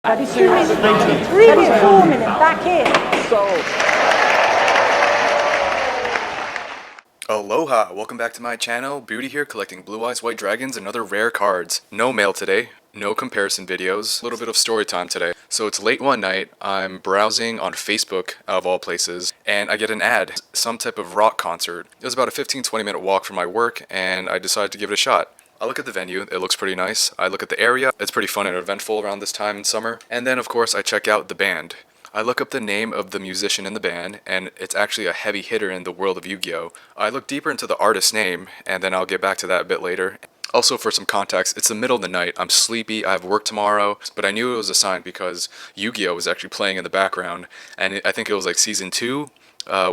32 minutes, 3 minutes, 4 minutes, back in. Aloha! Welcome back to my channel. Beauty here, collecting blue eyes, white dragons, and other rare cards. No mail today, no comparison videos, a little bit of story time today. So it's late one night, I'm browsing on Facebook, out of all places, and I get an ad, some type of rock concert. It was about a 15-20 minute walk from my work, and I decided to give it a shot. I look at the venue, it looks pretty nice. I look at the area, it's pretty fun and eventful around this time in summer. And then of course I check out the band. I look up the name of the musician in the band, and it's actually a heavy hitter in the world of Yu-Gi-Oh! I look deeper into the artist's name, and then I'll get back to that a bit later. Also, for some context, it's the middle of the night, I'm sleepy, I have work tomorrow, but I knew it was a sign because Yu-Gi-Oh! Was actually playing in the background, and I think it was like Season 2,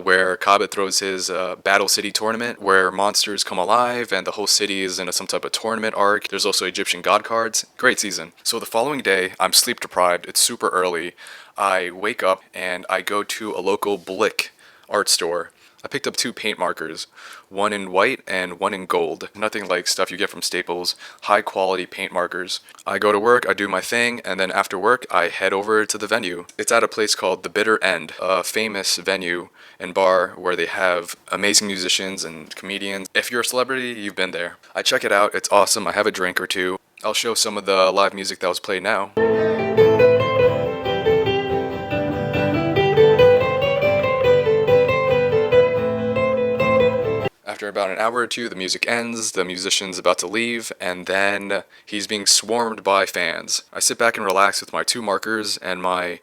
where Kaba throws his Battle City tournament, where monsters come alive and the whole city is in some type of tournament arc. There's also Egyptian god cards. Great season. So the following day, I'm sleep deprived. It's super early. I wake up and I go to a local Blick art store. I picked up 2 paint markers, one in white and one in gold. Nothing like stuff you get from Staples, high quality paint markers. I go to work, I do my thing, and then after work I head over to the venue. It's at a place called The Bitter End, a famous venue and bar where they have amazing musicians and comedians. If you're a celebrity, you've been there. I check it out, it's awesome, I have a drink or two. I'll show some of the live music that was played now. After about an hour or two, the music ends, the musician's about to leave, and then he's being swarmed by fans. I sit back and relax with my 2 markers and my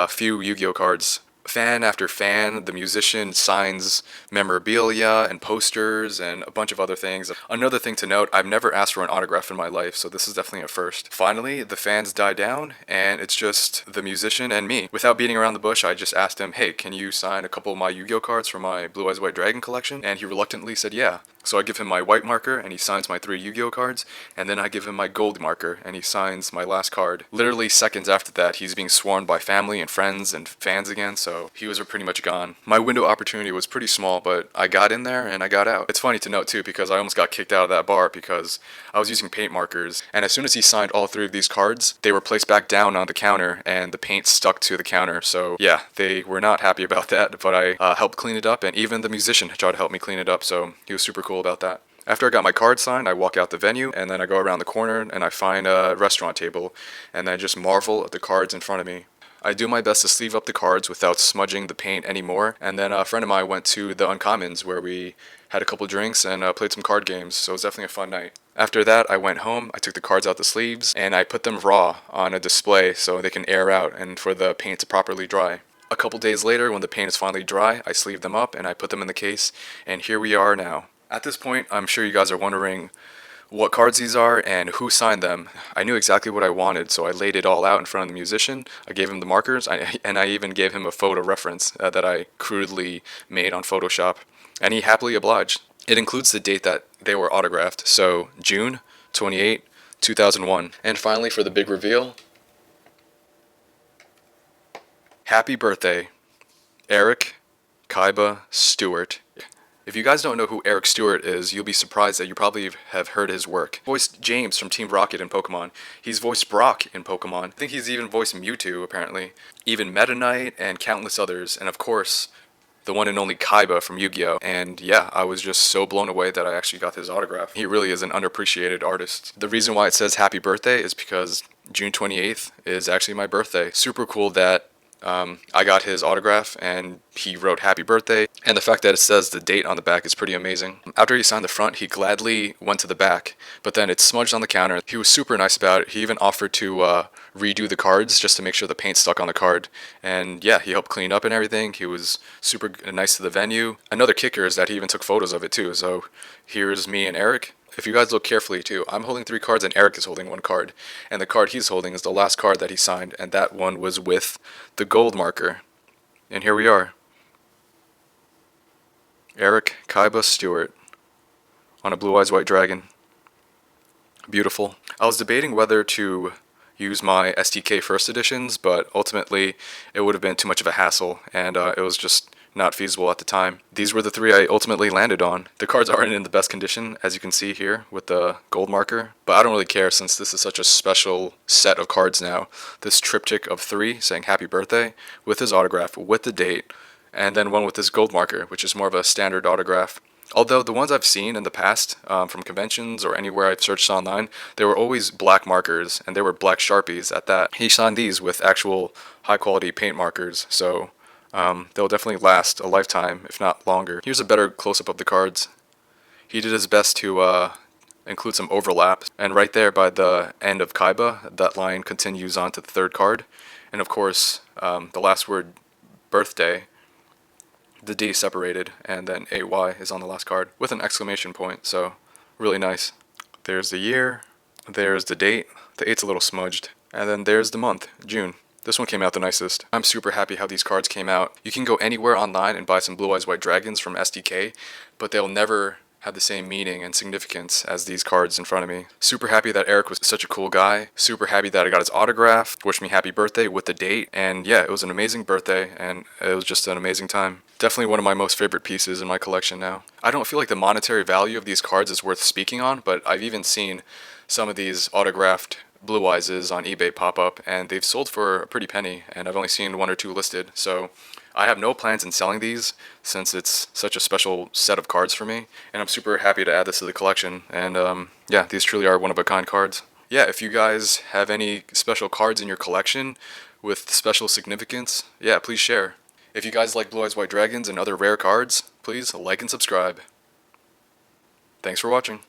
few Yu-Gi-Oh cards. Fan after fan, the musician signs memorabilia and posters and a bunch of other things. Another thing to note, I've never asked for an autograph in my life, so this is definitely a first. Finally, the fans die down, and it's just the musician and me. Without beating around the bush, I just asked him, hey, can you sign a couple of my Yu-Gi-Oh cards from my Blue Eyes White Dragon collection? And he reluctantly said yeah. So I give him my white marker, and he signs my 3 Yu-Gi-Oh cards, and then I give him my gold marker, and he signs my last card. Literally seconds after that, he's being swarmed by family and friends and fans again, so he was pretty much gone. My window opportunity was pretty small, but I got in there and I got out. It's funny to note too, because I almost got kicked out of that bar because I was using paint markers, and as soon as he signed all 3 of these cards, they were placed back down on the counter, and the paint stuck to the counter, so yeah, they were not happy about that, but I helped clean it up, and even the musician tried to help me clean it up, so he was super cool about that. After I got my card signed, I walk out the venue, and then I go around the corner and I find a restaurant table, and I just marvel at the cards in front of me. I do my best to sleeve up the cards without smudging the paint anymore, and then a friend of mine went to the Uncommons where we had a couple drinks and played some card games, so it was definitely a fun night. After that, I went home, I took the cards out the sleeves, and I put them raw on a display so they can air out and for the paint to properly dry. A couple days later, when the paint is finally dry, I sleeved them up and I put them in the case, and here we are now. At this point, I'm sure you guys are wondering what cards these are and who signed them. I knew exactly what I wanted, so I laid it all out in front of the musician. I gave him the markers, and I even gave him a photo reference that I crudely made on Photoshop, and he happily obliged. It includes the date that they were autographed, so June 28, 2001. And finally, for the big reveal, happy birthday, Eric Kaiba Stewart. If you guys don't know who Eric Stewart is, you'll be surprised that you probably have heard his work. He voiced James from Team Rocket in Pokemon. He's voiced Brock in Pokemon. I think he's even voiced Mewtwo, apparently. Even Meta Knight and countless others. And of course, the one and only Kaiba from Yu-Gi-Oh! And yeah, I was just so blown away that I actually got his autograph. He really is an underappreciated artist. The reason why it says happy birthday is because June 28th is actually my birthday. Super cool that I got his autograph and he wrote happy birthday, and the fact that it says the date on the back is pretty amazing. After he signed the front, he gladly went to the back, but then it smudged on the counter. He was super nice about it. He even offered to redo the cards just to make sure the paint stuck on the card, and yeah, he helped clean up and everything. He was super nice to the venue. Another kicker is that he even took photos of it too, so here's me and Eric. If you guys look carefully too, I'm holding 3 cards and Eric is holding 1 card. And the card he's holding is the last card that he signed, and that one was with the gold marker. And here we are. Eric Kaiba Stewart on a Blue Eyes White Dragon. Beautiful. I was debating whether to use my STK first editions, but ultimately it would have been too much of a hassle, and it was just not feasible at the time. These were the three I ultimately landed on. The cards aren't in the best condition, as you can see here with the gold marker, but I don't really care since this is such a special set of cards now. This triptych of 3 saying happy birthday with his autograph, with the date, and then one with this gold marker, which is more of a standard autograph. Although the ones I've seen in the past, from conventions or anywhere I've searched online, they were always black markers, and they were black Sharpies at that. He signed these with actual high-quality paint markers, so they'll definitely last a lifetime, if not longer. Here's a better close-up of the cards. He did his best to include some overlap, and right there by the end of Kaiba, that line continues on to the third card. And of course, the last word, birthday, the D separated, and then AY is on the last card with an exclamation point, so really nice. There's the year, there's the date, the 8's a little smudged, and then there's the month, June. This one came out the nicest. I'm super happy how these cards came out. You can go anywhere online and buy some Blue Eyes White Dragons from SDK, but they'll never have the same meaning and significance as these cards in front of me. Super happy that Eric was such a cool guy. Super happy that I got his autograph. Wished me happy birthday with the date. And yeah, it was an amazing birthday and it was just an amazing time. Definitely one of my most favorite pieces in my collection now. I don't feel like the monetary value of these cards is worth speaking on, but I've even seen some of these autographed Blue Eyes on eBay pop up and they've sold for a pretty penny, and I've only seen 1 or 2 listed. So I have no plans in selling these since it's such a special set of cards for me, and I'm super happy to add this to the collection. And yeah, these truly are one-of-a-kind cards. Yeah, if you guys have any special cards in your collection with special significance, yeah, please share. If you guys like Blue Eyes White Dragons and other rare cards, please like and subscribe. Thanks for watching.